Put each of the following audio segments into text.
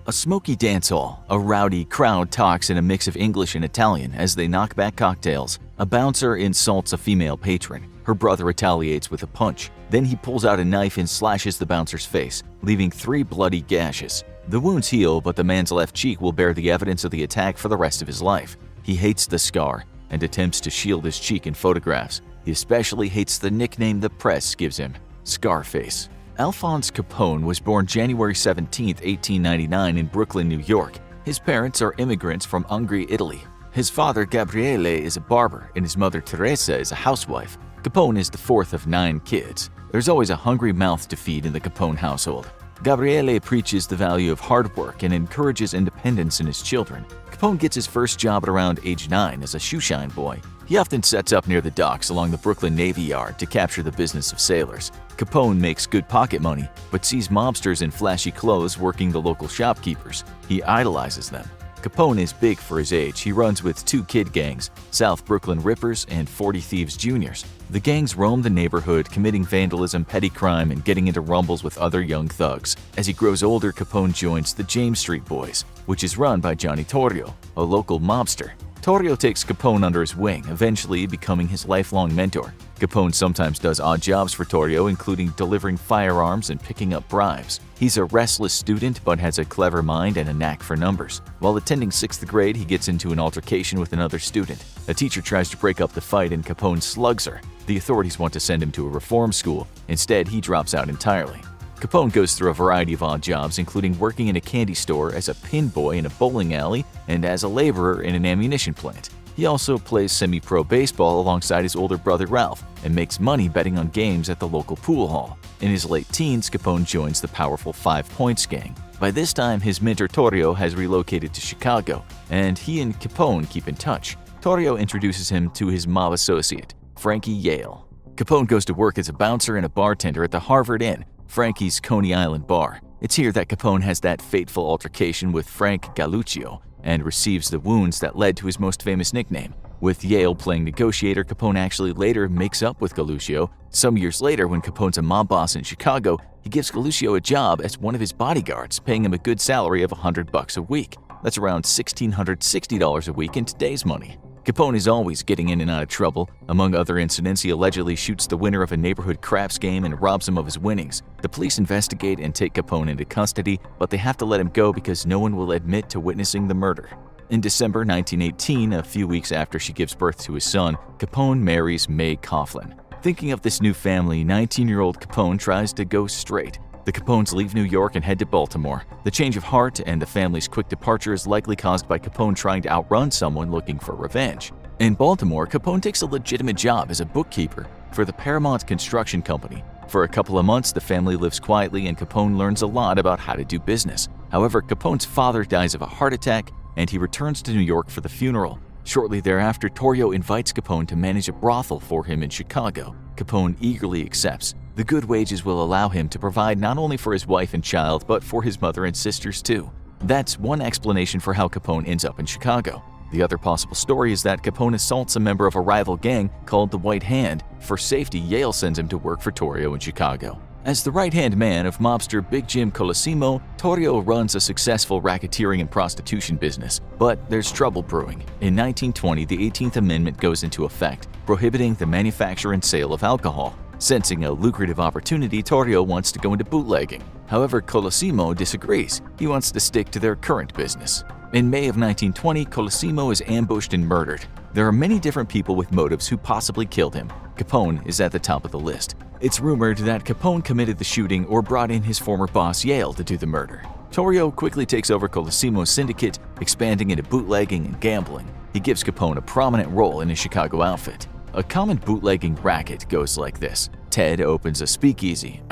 A smoky dance hall. A rowdy crowd talks in a mix of English and Italian as they knock back cocktails. A bouncer insults a female patron. Her brother retaliates with a punch. Then he pulls out a knife and slashes the bouncer's face, leaving 3 bloody gashes. The wounds heal, but the man's left cheek will bear the evidence of the attack for the rest of his life. He hates the scar and attempts to shield his cheek in photographs. He especially hates the nickname the press gives him, Scarface. Alphonse Capone was born January 17, 1899 in Brooklyn, New York. His parents are immigrants from Hungary, Italy. His father, Gabriele, is a barber, and his mother, Teresa, is a housewife. Capone is the 4th of 9 kids. There's always a hungry mouth to feed in the Capone household. Gabriele preaches the value of hard work and encourages independence in his children. Capone gets his first job at around age 9 as a shoeshine boy. He often sets up near the docks along the Brooklyn Navy Yard to capture the business of sailors. Capone makes good pocket money, but sees mobsters in flashy clothes working the local shopkeepers. He idolizes them. Capone is big for his age. He runs with 2 kid gangs, South Brooklyn Rippers and 40 Thieves Juniors. The gangs roam the neighborhood, committing vandalism, petty crime, and getting into rumbles with other young thugs. As he grows older, Capone joins the James Street Boys, which is run by Johnny Torrio, a local mobster. Torrio takes Capone under his wing, eventually becoming his lifelong mentor. Capone sometimes does odd jobs for Torrio, including delivering firearms and picking up bribes. He's a restless student but has a clever mind and a knack for numbers. While attending 6th grade, he gets into an altercation with another student. A teacher tries to break up the fight and Capone slugs her. The authorities want to send him to a reform school. Instead, he drops out entirely. Capone goes through a variety of odd jobs, including working in a candy store, as a pin boy in a bowling alley, and as a laborer in an ammunition plant. He also plays semi-pro baseball alongside his older brother Ralph and makes money betting on games at the local pool hall. In his late teens, Capone joins the powerful 5 Points gang. By this time, his mentor Torrio has relocated to Chicago, and he and Capone keep in touch. Torrio introduces him to his mob associate, Frankie Yale. Capone goes to work as a bouncer and a bartender at the Harvard Inn, Frankie's Coney Island bar. It's here that Capone has that fateful altercation with Frank Galluccio and receives the wounds that led to his most famous nickname. With Yale playing negotiator, Capone actually later makes up with Galluccio. Some years later, when Capone's a mob boss in Chicago, he gives Galluccio a job as one of his bodyguards, paying him a good salary of $100 a week. That's around $1,660 a week in today's money. Capone is always getting in and out of trouble. Among other incidents, he allegedly shoots the winner of a neighborhood craps game and robs him of his winnings. The police investigate and take Capone into custody, but they have to let him go because no one will admit to witnessing the murder. In December 1918, a few weeks after she gives birth to his son, Capone marries May Coughlin. Thinking of this new family, 19-year-old Capone tries to go straight. The Capones leave New York and head to Baltimore. The change of heart and the family's quick departure is likely caused by Capone trying to outrun someone looking for revenge. In Baltimore, Capone takes a legitimate job as a bookkeeper for the Paramount Construction Company. For a couple of months, the family lives quietly and Capone learns a lot about how to do business. However, Capone's father dies of a heart attack and he returns to New York for the funeral. Shortly thereafter, Torrio invites Capone to manage a brothel for him in Chicago. Capone eagerly accepts. The good wages will allow him to provide not only for his wife and child, but for his mother and sisters too. That's one explanation for how Capone ends up in Chicago. The other possible story is that Capone assaults a member of a rival gang called the White Hand. For safety, Yale sends him to work for Torrio in Chicago. As the right-hand man of mobster Big Jim Colosimo, Torrio runs a successful racketeering and prostitution business. But there's trouble brewing. In 1920, the 18th Amendment goes into effect, prohibiting the manufacture and sale of alcohol. Sensing a lucrative opportunity, Torrio wants to go into bootlegging. However, Colosimo disagrees. He wants to stick to their current business. In May of 1920, Colosimo is ambushed and murdered. There are many different people with motives who possibly killed him. Capone is at the top of the list. It's rumored that Capone committed the shooting or brought in his former boss Yale to do the murder. Torrio quickly takes over Colosimo's syndicate, expanding into bootlegging and gambling. He gives Capone a prominent role in his Chicago outfit. A common bootlegging racket goes like this. Ted opens a speakeasy,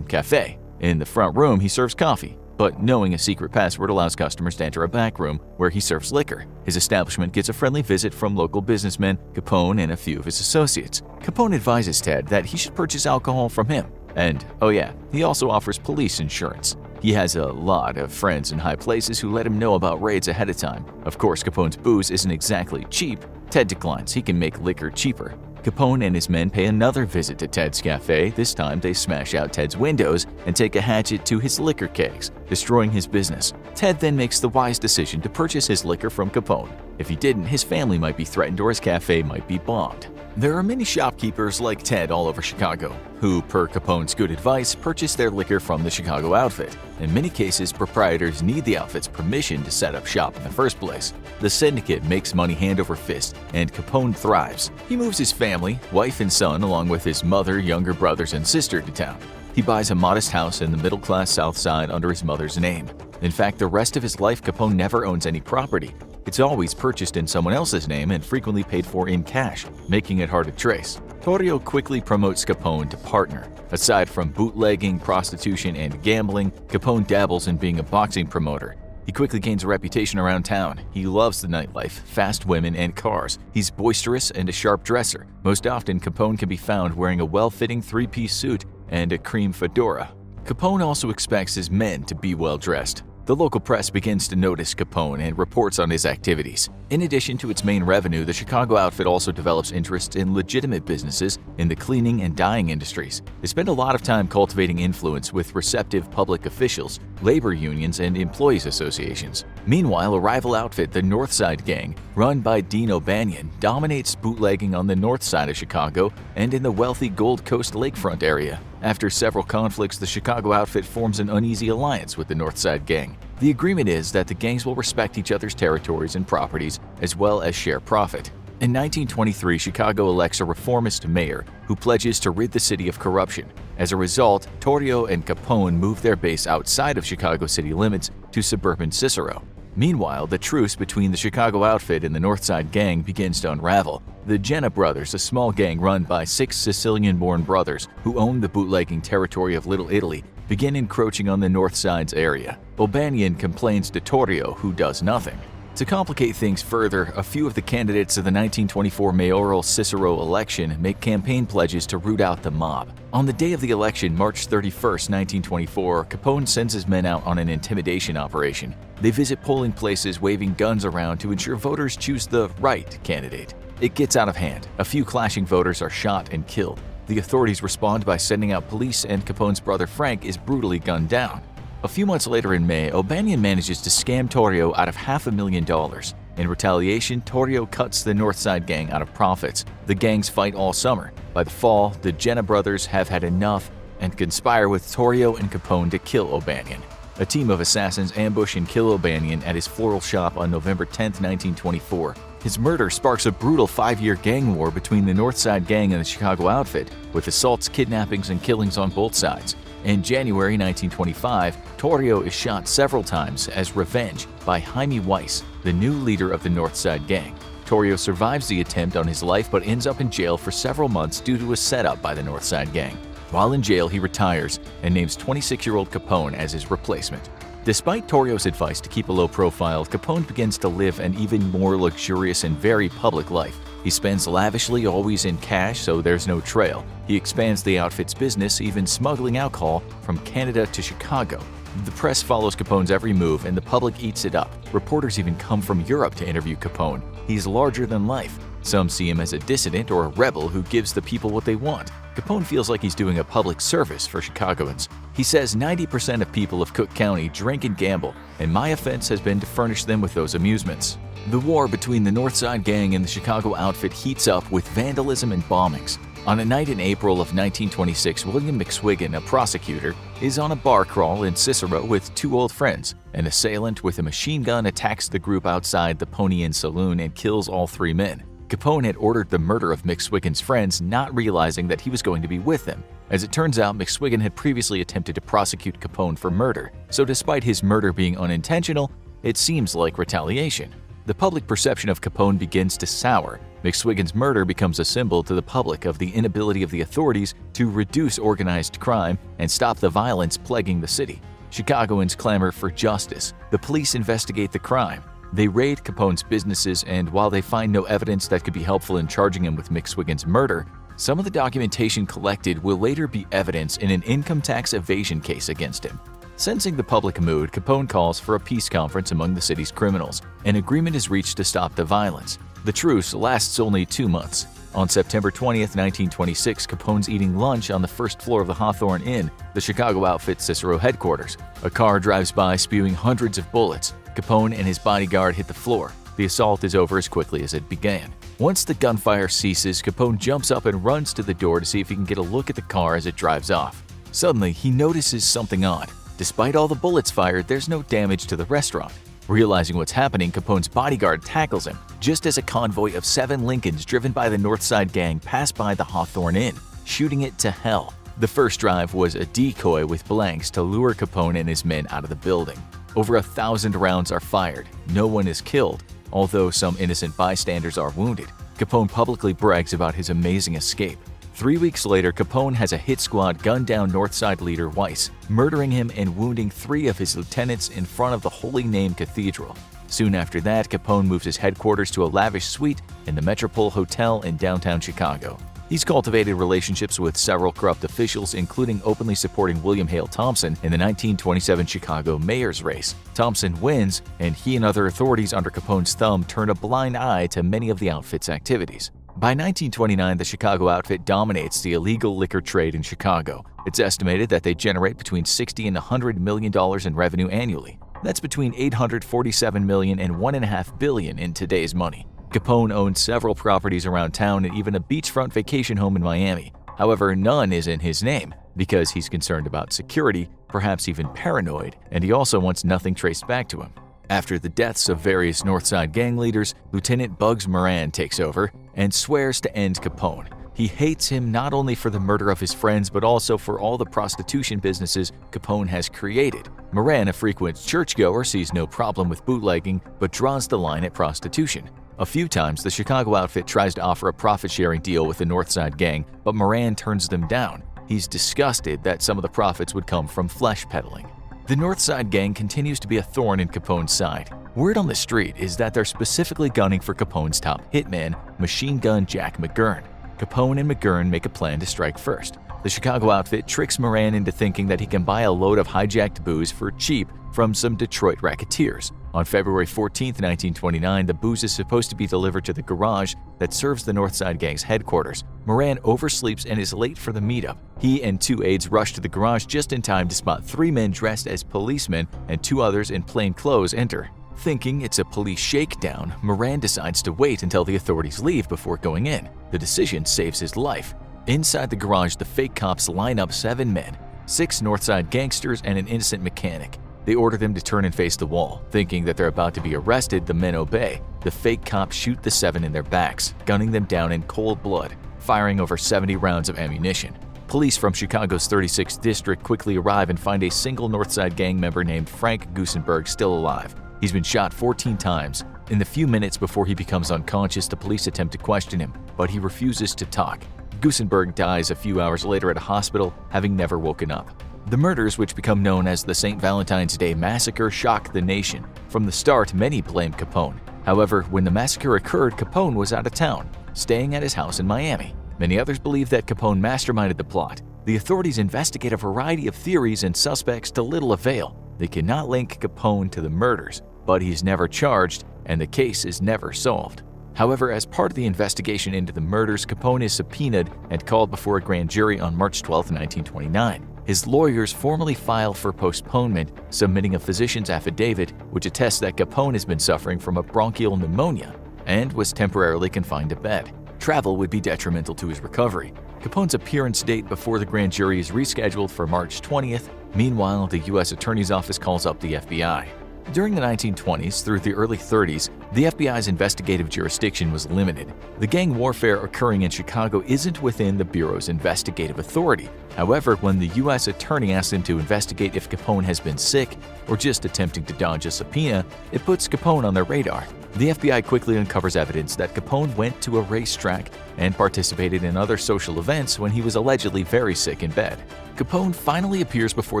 cafe. In the front room, he serves coffee, but knowing a secret password allows customers to enter a back room where he serves liquor. His establishment gets a friendly visit from local businessmen, Capone, and a few of his associates. Capone advises Ted that he should purchase alcohol from him. And, oh yeah, he also offers police insurance. He has a lot of friends in high places who let him know about raids ahead of time. Of course, Capone's booze isn't exactly cheap. Ted declines. He can make liquor cheaper. Capone and his men pay another visit to Ted's cafe. This time, they smash out Ted's windows and take a hatchet to his liquor kegs, destroying his business. Ted then makes the wise decision to purchase his liquor from Capone. If he didn't, his family might be threatened or his cafe might be bombed. There are many shopkeepers like Ted all over Chicago, who, per Capone's good advice, purchase their liquor from the Chicago outfit. In many cases, proprietors need the outfit's permission to set up shop in the first place. The syndicate makes money hand over fist, and Capone thrives. He moves his family, wife and son, along with his mother, younger brothers, and sister to town. He buys a modest house in the middle-class South Side under his mother's name. In fact, the rest of his life, Capone never owns any property. It's always purchased in someone else's name and frequently paid for in cash, making it hard to trace. Torrio quickly promotes Capone to partner. Aside from bootlegging, prostitution, and gambling, Capone dabbles in being a boxing promoter. He quickly gains a reputation around town. He loves the nightlife, fast women, and cars. He's boisterous and a sharp dresser. Most often, Capone can be found wearing a well-fitting three-piece suit and a cream fedora. Capone also expects his men to be well-dressed. The local press begins to notice Capone and reports on his activities. In addition to its main revenue, the Chicago outfit also develops interests in legitimate businesses in the cleaning and dyeing industries. They spend a lot of time cultivating influence with receptive public officials, labor unions, and employees associations. Meanwhile, a rival outfit, the North Side Gang, run by Dean O'Banion, dominates bootlegging on the north side of Chicago and in the wealthy Gold Coast lakefront area. After several conflicts, the Chicago outfit forms an uneasy alliance with the North Side Gang. The agreement is that the gangs will respect each other's territories and properties, as well as share profit. In 1923, Chicago elects a reformist mayor who pledges to rid the city of corruption. As a result, Torrio and Capone move their base outside of Chicago city limits to suburban Cicero. Meanwhile, the truce between the Chicago outfit and the North Side Gang begins to unravel. The Jenna brothers, a small gang run by 6 Sicilian-born brothers who own the bootlegging territory of Little Italy, begin encroaching on the North Side's area. O'Banion complains to Torrio, who does nothing. To complicate things further, a few of the candidates of the 1924 mayoral Cicero election make campaign pledges to root out the mob. On the day of the election, March 31, 1924, Capone sends his men out on an intimidation operation. They visit polling places waving guns around to ensure voters choose the right candidate. It gets out of hand. A few clashing voters are shot and killed. The authorities respond by sending out police, and Capone's brother Frank is brutally gunned down. A few months later in May, O'Banion manages to scam Torrio out of $500,000. In retaliation, Torrio cuts the North Side Gang out of profits. The gangs fight all summer. By the fall, the Jenna brothers have had enough and conspire with Torrio and Capone to kill O'Banion. A team of assassins ambush and kill O'Banion at his floral shop on November 10, 1924. His murder sparks a brutal 5-year gang war between the North Side Gang and the Chicago outfit, with assaults, kidnappings, and killings on both sides. In January 1925, Torrio is shot several times as revenge by Jaime Weiss, the new leader of the North Side Gang. Torrio survives the attempt on his life but ends up in jail for several months due to a setup by the North Side Gang. While in jail, he retires and names 26-year-old Capone as his replacement. Despite Torrio's advice to keep a low profile, Capone begins to live an even more luxurious and very public life. He spends lavishly, always in cash, so there's no trail. He expands the outfit's business, even smuggling alcohol from Canada to Chicago. The press follows Capone's every move, and the public eats it up. Reporters even come from Europe to interview Capone. He's larger than life. Some see him as a dissident or a rebel who gives the people what they want. Capone feels like he's doing a public service for Chicagoans. He says 90% of people of Cook County drink and gamble, and my offense has been to furnish them with those amusements. The war between the North Side Gang and the Chicago outfit heats up with vandalism and bombings. On a night in April of 1926, William McSwiggan, a prosecutor, is on a bar crawl in Cicero with 2 old friends. An assailant with a machine gun attacks the group outside the Pony Inn saloon and kills all 3 men. Capone had ordered the murder of McSwiggan's friends, not realizing that he was going to be with them. As it turns out, McSwiggan had previously attempted to prosecute Capone for murder, so despite his murder being unintentional, it seems like retaliation. The public perception of Capone begins to sour. McSwiggan's murder becomes a symbol to the public of the inability of the authorities to reduce organized crime and stop the violence plaguing the city. Chicagoans clamor for justice. The police investigate the crime. They raid Capone's businesses, and while they find no evidence that could be helpful in charging him with McSwiggan's murder, some of the documentation collected will later be evidence in an income tax evasion case against him. Sensing the public mood, Capone calls for a peace conference among the city's criminals. An agreement is reached to stop the violence. The truce lasts only 2 months. On September 20th, 1926, Capone's eating lunch on the first floor of the Hawthorne Inn, the Chicago outfit Cicero headquarters. A car drives by spewing hundreds of bullets. Capone and his bodyguard hit the floor. The assault is over as quickly as it began. Once the gunfire ceases, Capone jumps up and runs to the door to see if he can get a look at the car as it drives off. Suddenly, he notices something odd. Despite all the bullets fired, there's no damage to the restaurant. Realizing what's happening, Capone's bodyguard tackles him, just as a convoy of 7 Lincolns driven by the Northside Gang pass by the Hawthorne Inn, shooting it to hell. The first drive was a decoy with blanks to lure Capone and his men out of the building. Over 1,000 rounds are fired. No one is killed, although some innocent bystanders are wounded. Capone publicly brags about his amazing escape. 3 weeks later, Capone has a hit squad gun down Northside leader Weiss, murdering him and wounding 3 of his lieutenants in front of the Holy Name Cathedral. Soon after that, Capone moves his headquarters to a lavish suite in the Metropole Hotel in downtown Chicago. He's cultivated relationships with several corrupt officials, including openly supporting William Hale Thompson in the 1927 Chicago mayor's race. Thompson wins, and he and other authorities under Capone's thumb turn a blind eye to many of the outfit's activities. By 1929, the Chicago outfit dominates the illegal liquor trade in Chicago. It's estimated that they generate between $60 and $100 million in revenue annually. That's between $847 million and $1.5 billion in today's money. Capone owned several properties around town and even a beachfront vacation home in Miami. However, none is in his name because he's concerned about security, perhaps even paranoid, and he also wants nothing traced back to him. After the deaths of various Northside gang leaders, Lieutenant Bugs Moran takes over and swears to end Capone. He hates him not only for the murder of his friends, but also for all the prostitution businesses Capone has created. Moran, a frequent churchgoer, sees no problem with bootlegging, but draws the line at prostitution. A few times, the Chicago outfit tries to offer a profit-sharing deal with the Northside gang, but Moran turns them down. He's disgusted that some of the profits would come from flesh peddling. The Northside gang continues to be a thorn in Capone's side. Word on the street is that they're specifically gunning for Capone's top hitman, Machine Gun Jack McGurn. Capone and McGurn make a plan to strike first. The Chicago outfit tricks Moran into thinking that he can buy a load of hijacked booze for cheap from some Detroit racketeers. On February 14, 1929, the booze is supposed to be delivered to the garage that serves the Northside Gang's headquarters. Moran oversleeps and is late for the meetup. He and 2 aides rush to the garage just in time to spot 3 men dressed as policemen and 2 others in plain clothes enter. Thinking it's a police shakedown, Moran decides to wait until the authorities leave before going in. The decision saves his life. Inside the garage, the fake cops line up 7 men, 6 Northside gangsters and an innocent mechanic. They order them to turn and face the wall. Thinking that they're about to be arrested, the men obey. The fake cops shoot the 7 in their backs, gunning them down in cold blood, firing over 70 rounds of ammunition. Police from Chicago's 36th district quickly arrive and find a single Northside gang member named Frank Gusenberg still alive. He's been shot 14 times. In the few minutes before he becomes unconscious, the police attempt to question him, but he refuses to talk. Gusenberg dies a few hours later at a hospital, having never woken up. The murders, which become known as the St. Valentine's Day Massacre, shocked the nation. From the start, many blamed Capone. However, when the massacre occurred, Capone was out of town, staying at his house in Miami. Many others believe that Capone masterminded the plot. The authorities investigate a variety of theories and suspects to little avail. They cannot link Capone to the murders, but he's never charged, and the case is never solved. However, as part of the investigation into the murders, Capone is subpoenaed and called before a grand jury on March 12, 1929. His lawyers formally file for postponement, submitting a physician's affidavit which attests that Capone has been suffering from a bronchial pneumonia and was temporarily confined to bed. Travel would be detrimental to his recovery. Capone's appearance date before the grand jury is rescheduled for March 20th. Meanwhile, the U.S. Attorney's Office calls up the FBI. During the 1920s through the early 30s, the FBI's investigative jurisdiction was limited. The gang warfare occurring in Chicago isn't within the Bureau's investigative authority. However, when the U.S. Attorney asks him to investigate if Capone has been sick or just attempting to dodge a subpoena, it puts Capone on their radar. The FBI quickly uncovers evidence that Capone went to a racetrack and participated in other social events when he was allegedly very sick in bed. Capone finally appears before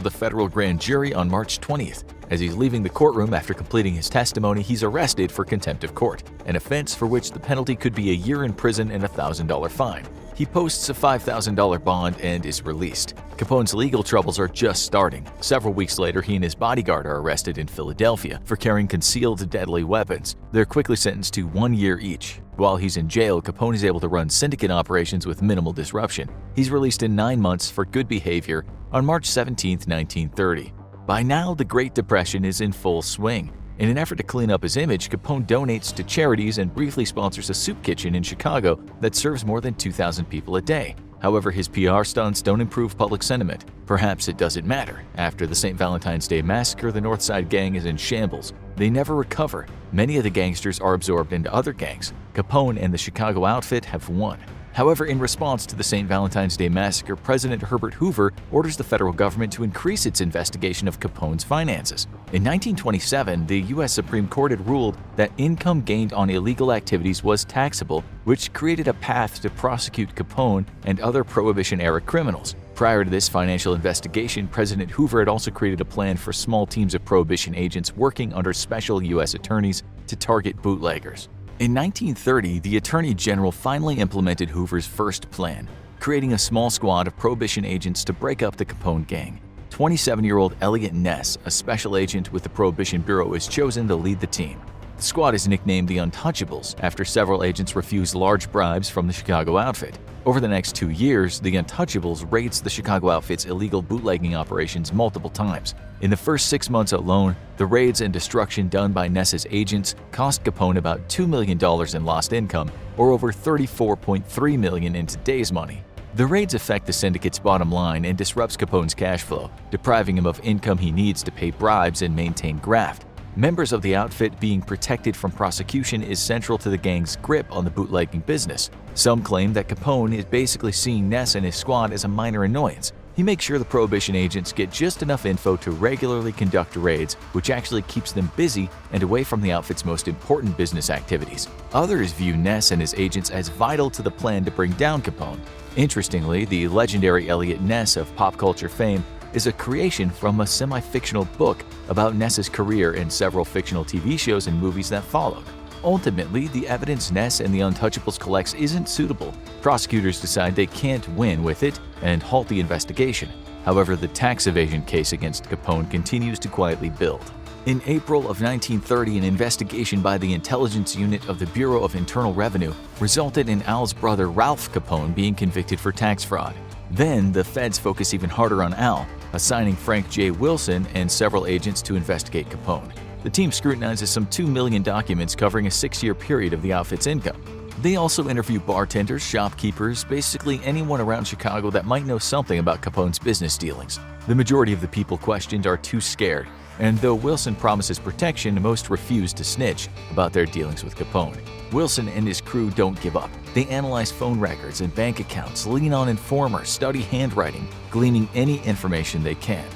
the federal grand jury on March 20th. As he's leaving the courtroom after completing his testimony, he's arrested for contempt of court, an offense for which the penalty could be a year in prison and a $1,000 fine. He posts a $5,000 bond and is released. Capone's legal troubles are just starting. Several weeks later, he and his bodyguard are arrested in Philadelphia for carrying concealed deadly weapons. They're quickly sentenced to 1 year each. While he's in jail, Capone is able to run syndicate operations with minimal disruption. He's released in 9 months for good behavior on March 17, 1930. By now, the Great Depression is in full swing. In an effort to clean up his image, Capone donates to charities and briefly sponsors a soup kitchen in Chicago that serves more than 2,000 people a day. However, his PR stunts don't improve public sentiment. Perhaps it doesn't matter. After the St. Valentine's Day massacre, the North Side Gang is in shambles. They never recover. Many of the gangsters are absorbed into other gangs. Capone and the Chicago outfit have won. However, in response to the St. Valentine's Day massacre, President Herbert Hoover orders the federal government to increase its investigation of Capone's finances. In 1927, the U.S. Supreme Court had ruled that income gained on illegal activities was taxable, which created a path to prosecute Capone and other Prohibition-era criminals. Prior to this financial investigation, President Hoover had also created a plan for small teams of Prohibition agents working under special U.S. attorneys to target bootleggers. In 1930, the Attorney General finally implemented Hoover's first plan, creating a small squad of Prohibition agents to break up the Capone gang. 27-year-old Elliot Ness, a special agent with the Prohibition Bureau, is chosen to lead the team. The squad is nicknamed the Untouchables after several agents refused large bribes from the Chicago outfit. Over the next 2 years, the Untouchables raids the Chicago outfit's illegal bootlegging operations multiple times. In the first 6 months alone, the raids and destruction done by Ness's agents cost Capone about $2 million in lost income, or over $34.3 million in today's money. The raids affect the syndicate's bottom line and disrupts Capone's cash flow, depriving him of income he needs to pay bribes and maintain graft. Members of the outfit being protected from prosecution is central to the gang's grip on the bootlegging business. Some claim that Capone is basically seeing Ness and his squad as a minor annoyance. He makes sure the Prohibition agents get just enough info to regularly conduct raids, which actually keeps them busy and away from the outfit's most important business activities. Others view Ness and his agents as vital to the plan to bring down Capone. Interestingly, the legendary Elliot Ness of pop culture fame is a creation from a semi-fictional book about Ness's career in several fictional TV shows and movies that followed. Ultimately, the evidence Ness and the Untouchables collects isn't suitable. Prosecutors decide they can't win with it and halt the investigation. However, the tax evasion case against Capone continues to quietly build. In April of 1930, an investigation by the intelligence unit of the Bureau of Internal Revenue resulted in Al's brother Ralph Capone being convicted for tax fraud. Then, the feds focus even harder on Al, assigning Frank J. Wilson and several agents to investigate Capone. The team scrutinizes some 2 million documents covering a 6-year period of the outfit's income. They also interview bartenders, shopkeepers, basically anyone around Chicago that might know something about Capone's business dealings. The majority of the people questioned are too scared, and though Wilson promises protection, most refuse to snitch about their dealings with Capone. Wilson and his crew don't give up. They analyze phone records and bank accounts, lean on informers, study handwriting, gleaning any information they can.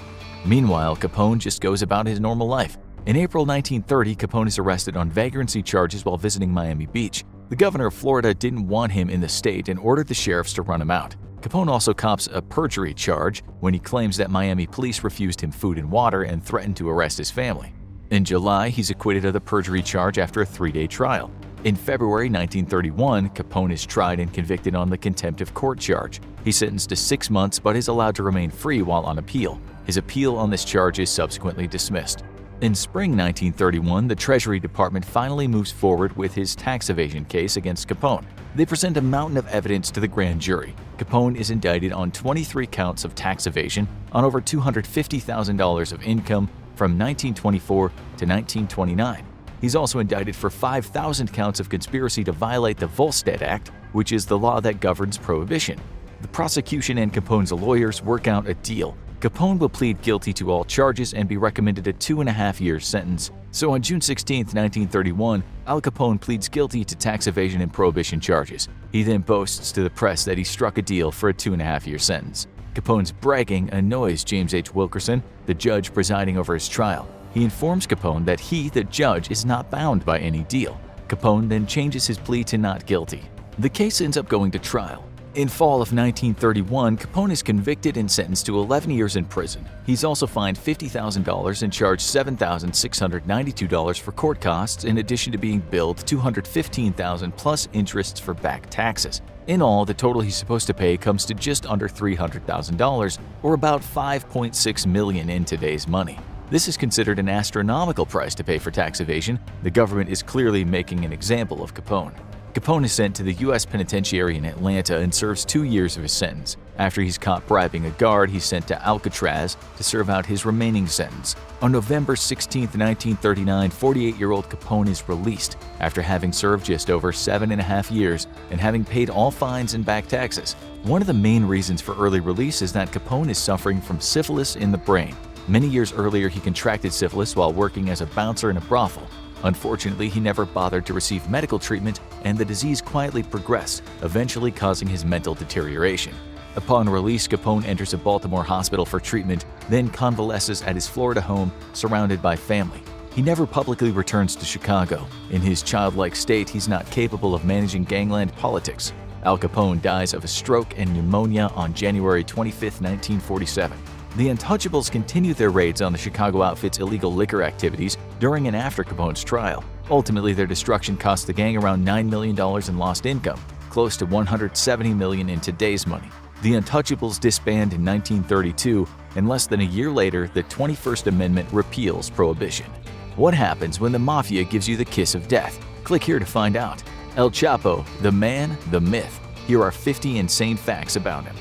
Meanwhile, Capone just goes about his normal life. In April 1930, Capone is arrested on vagrancy charges while visiting Miami Beach. The governor of Florida didn't want him in the state and ordered the sheriffs to run him out. Capone also cops a perjury charge when he claims that Miami police refused him food and water and threatened to arrest his family. In July, he's acquitted of the perjury charge after a 3-day trial. In February 1931, Capone is tried and convicted on the contempt of court charge. He's sentenced to 6 months but is allowed to remain free while on appeal. His appeal on this charge is subsequently dismissed. In spring 1931, the Treasury Department finally moves forward with his tax evasion case against Capone. They present a mountain of evidence to the grand jury. Capone is indicted on 23 counts of tax evasion on over $250,000 of income from 1924 to 1929. He's also indicted for 5,000 counts of conspiracy to violate the Volstead Act, which is the law that governs prohibition. The prosecution and Capone's lawyers work out a deal. Capone will plead guilty to all charges and be recommended a 2.5-year sentence. So on June 16, 1931, Al Capone pleads guilty to tax evasion and prohibition charges. He then boasts to the press that he struck a deal for a 2.5-year sentence. Capone's bragging annoys James H. Wilkerson, the judge presiding over his trial. He informs Capone that he, the judge, is not bound by any deal. Capone then changes his plea to not guilty. The case ends up going to trial. In fall of 1931, Capone is convicted and sentenced to 11 years in prison. He's also fined $50,000 and charged $7,692 for court costs, in addition to being billed $215,000 plus interests for back taxes. In all, the total he's supposed to pay comes to just under $300,000, or about $5.6 million in today's money. This is considered an astronomical price to pay for tax evasion. The government is clearly making an example of Capone. Capone is sent to the U.S. Penitentiary in Atlanta and serves 2 years of his sentence. After he's caught bribing a guard, he's sent to Alcatraz to serve out his remaining sentence. On November 16, 1939, 48-year-old Capone is released after having served just over 7.5 years and having paid all fines and back taxes. One of the main reasons for early release is that Capone is suffering from syphilis in the brain. Many years earlier, he contracted syphilis while working as a bouncer in a brothel. Unfortunately, he never bothered to receive medical treatment, and the disease quietly progressed, eventually causing his mental deterioration. Upon release, Capone enters a Baltimore hospital for treatment, then convalesces at his Florida home, surrounded by family. He never publicly returns to Chicago. In his childlike state, he's not capable of managing gangland politics. Al Capone dies of a stroke and pneumonia on January 25, 1947. The Untouchables continue their raids on the Chicago outfit's illegal liquor activities during and after Capone's trial. Ultimately, their destruction cost the gang around $9 million in lost income, close to $170 million in today's money. The Untouchables disband in 1932, and less than a year later, the 21st Amendment repeals Prohibition. What happens when the Mafia gives you the kiss of death? Click here to find out. El Chapo, the man, the myth. Here are 50 insane facts about him.